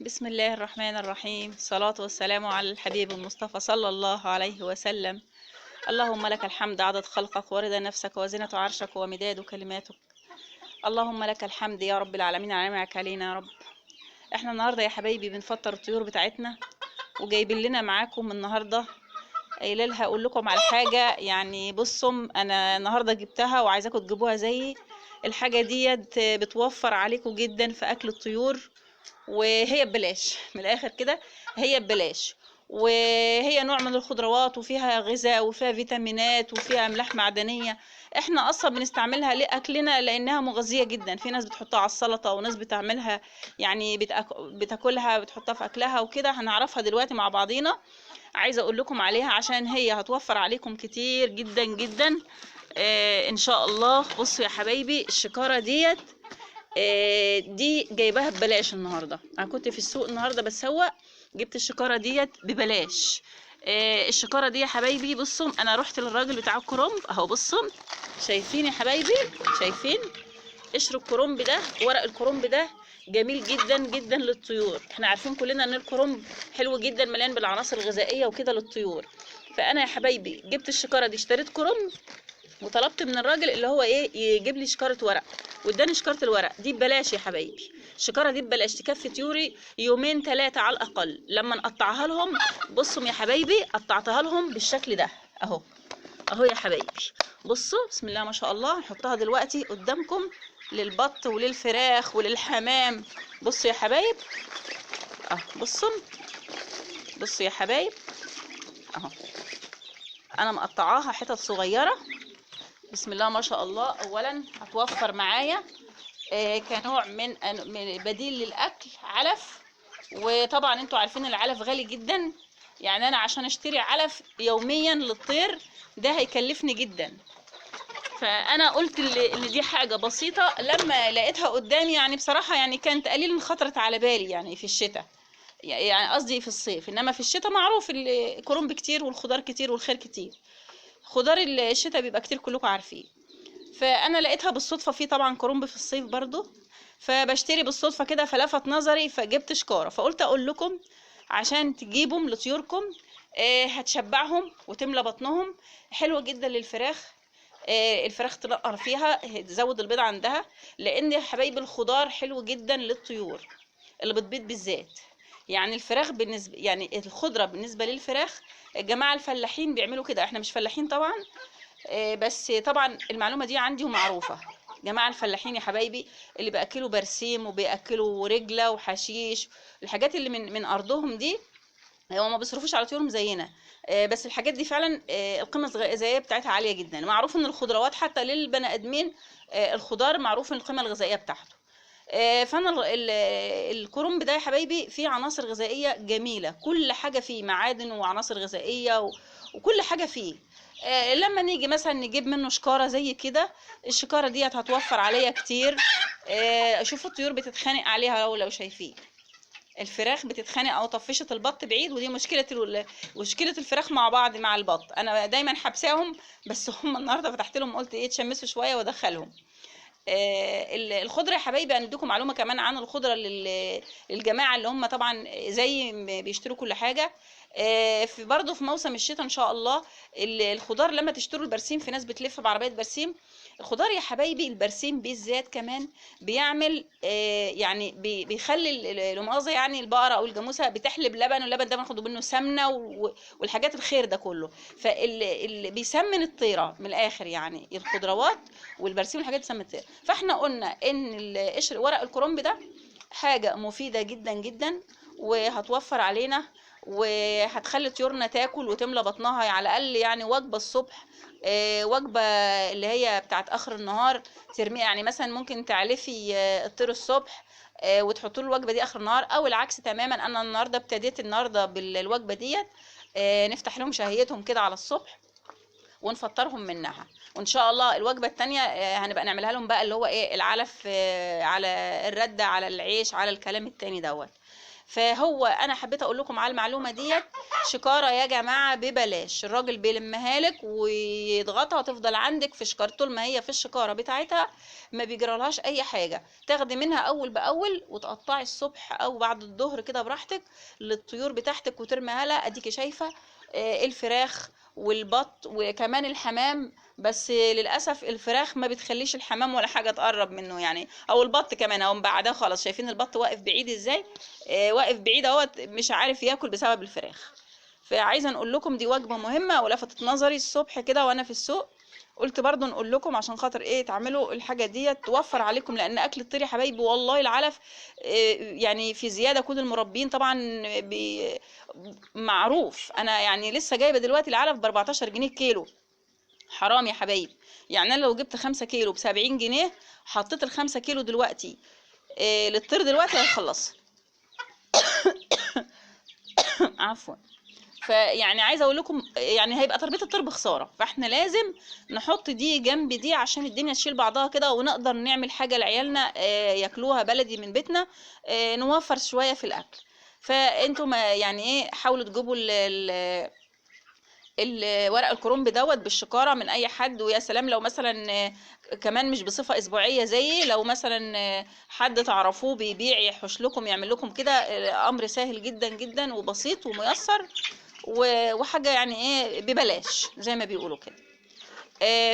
بسم الله الرحمن الرحيم. الصلاة والسلام على الحبيب المصطفى صلى الله عليه وسلم. اللهم لك الحمد عدد خلقك ورضا نفسك وزنة عرشك ومداد كلماتك. اللهم لك الحمد يا رب العالمين على نعمك علينا يا رب. احنا النهارده يا حبايبي بنفطر الطيور بتاعتنا، وجايبين لنا معاكم النهارده قايله لها اقول لكم على حاجه. يعني بصوا، انا النهارده جبتها وعايزاكم تجيبوها زيي. الحاجه ديت بتوفر عليكم جدا في اكل الطيور، وهي ببلاش من الاخر كده. هي ببلاش، وهي نوع من الخضروات، وفيها غذاء وفيها فيتامينات وفيها املاح معدنيه. احنا اصلا بنستعملها لاكلنا لانها مغذيه جدا. في ناس بتحطها على السلطه، وناس بتعملها يعني بتاكلها، بتحطها في اكلها وكده. هنعرفها دلوقتي مع بعضينا. عايزه اقول لكم عليها عشان هي هتوفر عليكم كتير جدا جدا. ان شاء الله. بصوا يا حبايبي، الشكاره ديت دي جايباها ببلاش النهارده. انا كنت في السوق النهارده بسوق، جبت الشكاره ديت ببلاش. الشكاره دي يا حبايبي، بصوا انا رحت للراجل بتاع الكرنب اهو. بصوا، شايفين يا حبايبي؟ شايفين قشر الكرنب ده؟ ورق الكرنب ده جميل جدا جدا للطيور. احنا عارفين كلنا ان الكرنب حلو جدا، مليان بالعناصر الغذائيه وكده للطيور. فانا يا حبايبي جبت الشكاره دي، اشتريت كرنب وطلبت من الراجل اللي هو يجيب لي شكاره ورق، واداني شكاره الورق دي ببلاش يا حبايبي. الشكاره دي ببلاش تكفي طيوري يومين ثلاثه على الاقل. لما نقطعها لهم، بصوا يا حبايبي، قطعتها لهم بالشكل ده اهو. اهو يا حبايبي، بصوا بسم الله ما شاء الله. هحطها دلوقتي قدامكم للبط وللفراخ وللحمام. بصوا يا حبايب اهو. بصوا يا حبايب اهو. انا مقطعاها حتت صغيره بسم الله ما شاء الله. اولا هتوفر معايا كنوع من بديل للاكل، علف. وطبعا انتوا عارفين العلف غالي جدا. يعني انا عشان اشتري علف يوميا للطير ده هيكلفني جدا. فانا قلت ان دي حاجه بسيطه لما لقيتها قدامي. يعني بصراحه يعني كانت قليلا خطرت على بالي يعني في الشتاء، يعني قصدي في الصيف. انما في الشتاء معروف الكرنب كتير والخضار كتير والخير كتير. خضار الشتاء بيبقى كتير كلكم عارفين. فانا لقيتها بالصدفه في طبعا كرنب في الصيف برضو، فبشتري بالصدفه كده فلفت نظري فجبت شكاره. فقلت اقول لكم عشان تجيبهم لطيوركم. هتشبعهم وتملى بطنهم. حلوه جدا للفراخ. الفراخ تنقر فيها، تزود البيض عندها. لان يا حبايبي الخضار حلو جدا للطيور اللي بتبيض بالذات. يعني الفراخ بالنسبه، يعني الخضره بالنسبه للفراخ. الجماعه الفلاحين بيعملوا كده، احنا مش فلاحين طبعا. بس طبعا المعلومه دي عندي ومعروفه. جماعه الفلاحين يا حبايبي اللي بياكلوا برسيم وبياكلوا رجله وحشيش، الحاجات اللي من ارضهم دي. هو ما بيصرفوش على طيورهم زينا. بس الحاجات دي فعلا القيمه الغذائيه بتاعتها عاليه جدا. معروف ان الخضروات حتى للبني ادمين، الخضار معروف ان القيمه الغذائيه بتاعته. فانا الكرنب ده يا حبايبي فيه عناصر غذائيه جميله. كل حاجه فيه معادن وعناصر غذائيه وكل حاجه فيه. لما نيجي مثلا نجيب منه شكاره زي كده، الشكاره ديت هتوفر عليا كتير. شوفوا الطيور بتتخانق عليها. لو شايفين الفراخ بتتخانق او طفشت البط بعيد، ودي مشكله الفراخ مع بعض مع البط. انا دايما حبساهم، بس هم النهارده فتحت لهم قلت تشمسوا شويه وادخلهم. الخضره يا حبايبي هنديكم معلومه كمان عن الخضره للجماعه اللي هم طبعا زي ما بيشتروا كل حاجه. في برضه في موسم الشتاء ان شاء الله الخضار لما تشتروا البرسيم، في ناس بتلف بعربيه برسيم. الخضار يا حبايبي البرسيم بالذات كمان بيعمل يعني بيخلي المؤاخذه يعني البقره او الجاموسه بتحلب لبن، واللبن ده بناخده منه سمنه والحاجات الخير ده كله. فاللي بيسمن الطيره من الاخر يعني الخضروات والبرسيم والحاجات دي سمت. فاحنا قلنا ان القشر ورق الكرنب ده حاجه مفيده جدا جدا، وهتوفر علينا، وهتخلي طيورنا تاكل وتملى بطنها على الاقل يعني وجبه الصبح. وجبه اللي هي بتاعت اخر النهار ترمي. يعني مثلا ممكن تعلفي الطير الصبح وتحطوا له الوجبه دي اخر النهار، او العكس تماما. انا النهارده ابتديت النهارده بالوجبه ديت. نفتح لهم شهيتهم كده على الصبح ونفطرهم منها. وان شاء الله الوجبه التانية هنبقى نعملها لهم بقى اللي هو العلف على الرده على العيش على الكلام التاني دوت. فهو انا حبيت اقول لكم على المعلومه ديت. شكاره يا جماعه ببلاش، الراجل بيلمها لك ويضغطها وتفضل عندك في شكاره، طول ما هي في الشكاره بتاعتها ما بيجرالهاش اي حاجه. تاخدي منها اول باول وتقطعي الصبح او بعد الظهر كده براحتك للطيور بتاعتك وترميها لها. اديكي شايفه الفراخ والبط وكمان الحمام، بس للاسف الفراخ ما بتخليش الحمام ولا حاجه تقرب منه يعني، او البط كمان اهو بعدها خالص. شايفين البط واقف بعيد ازاي؟ واقف بعيد اهوت، مش عارف ياكل بسبب الفراخ. فعايزه نقول لكم دي وجبه مهمه ولفتت نظري الصبح كده وانا في السوق، قلت برضو نقول لكم عشان خاطر ايه تعملوا الحاجه ديت توفر عليكم. لان اكل الطير يا حبايبي والله العلف يعني في زياده. كل المربين طبعا معروف. انا يعني لسه جايبه دلوقتي العلف ب 14 جنيه كيلو، حرام يا حبايبي. يعني انا لو جبت 5 كيلو ب 70 جنيه، حطيت ال 5 كيلو دلوقتي للطير دلوقتي هيخلص. عفوا. فيعني عايزه اقول لكم يعني هيبقى تربيه الطير بخساره، فاحنا لازم نحط دي جنب دي عشان الدنيا تشيل بعضها كده، ونقدر نعمل حاجه لعيالنا ياكلوها بلدي من بيتنا، نوفر شويه في الاكل. فانتم يعني ايه حاولوا تجيبوا الورق الكرنب دوت بالشكاره من اي حد. ويا سلام لو مثلا كمان مش بصفه اسبوعيه، زي لو مثلا حد تعرفوه بيبيع يحوش لكم يعمل لكم كده، امر سهل جدا جدا وبسيط وميسر وحاجه يعني ايه ببلاش زي ما بيقولوا كده.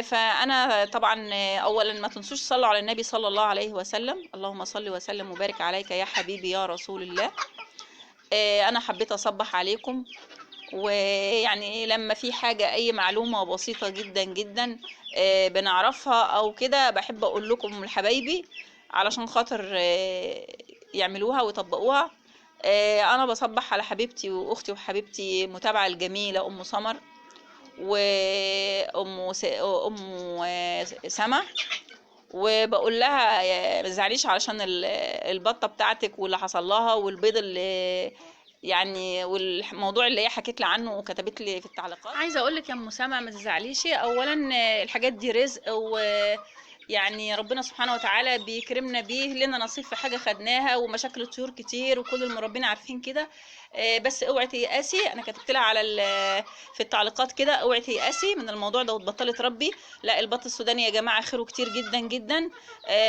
فانا طبعا اولا ما تنسوش صلوا على النبي صلى الله عليه وسلم، اللهم صل وسلم وبارك عليك يا حبيبي يا رسول الله. انا حبيت اصبح عليكم، ويعني لما في حاجة أي معلومة بسيطة جدا جدا بنعرفها أو كده بحب أقول لكم لحبايبي علشان خاطر يعملوها ويطبقوها. أنا بصبح على حبيبتي وأختي وحبيبتي متابعة الجميلة أم سمر وأم سما، وبقول لها ما تزعليش علشان البطة بتاعتك واللي حصل لها والبيض اللي يعني والموضوع اللي هي حكيت لي عنه وكتبت لي في التعليقات. عايزه اقول لك يا ام سما ما تزعليش، اولا الحاجات دي رزق، ويعني ربنا سبحانه وتعالى بيكرمنا بيه، لنا نصيب في حاجه خدناها، ومشاكل الطيور كتير وكل المربين عارفين كده. بس اوعي تيأسي، انا كتبت لها على في التعليقات كده اوعي تيأسي من الموضوع ده وتبطلي تربي. لا البط السوداني يا جماعه خيره كتير جدا جدا،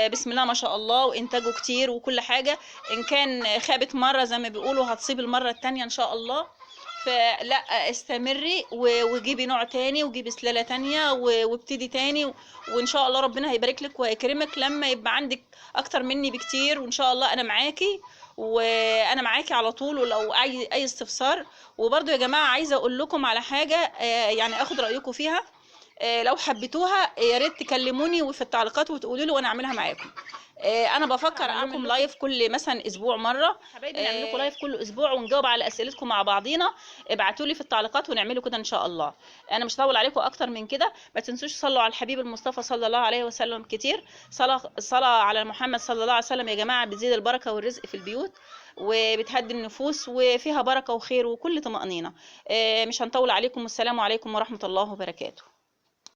بسم الله ما شاء الله، وانتاجه كتير وكل حاجه. ان كان خابت مره زي ما بيقولوا هتصيب المره التانية ان شاء الله. فلا استمري وجيبي نوع تاني وجيبي سلالة تانية وابتدي تاني، وان شاء الله ربنا هيبارك لك ويكرمك لما يبقى عندك اكتر مني بكتير. وان شاء الله انا معاكي، وانا معاكي على طول، ولو اي استفسار. وبرده يا جماعة عايزة اقول لكم على حاجة يعني اخد رأيكم فيها. لو حبيتوها يا ريت تكلموني وفي التعليقات وتقولوا لي وانا اعملها معاكم. انا بفكر اعمل لايف كل مثلا اسبوع مره. حبايبي نعمل لكم لايف كل اسبوع ونجاوب على اسئلتكم مع بعضينا. ابعتوا لي في التعليقات ونعمله كده ان شاء الله. انا مش هطول عليكم اكتر من كده. ما تنسوش تصلوا على الحبيب المصطفى صلى الله عليه وسلم كتير. صلاه على محمد صلى الله عليه وسلم يا جماعه بتزيد البركه والرزق في البيوت، وبتهدي النفوس، وفيها بركه وخير وكل طمأنينه. مش هنطول عليكم، والسلام عليكم ورحمه الله وبركاته.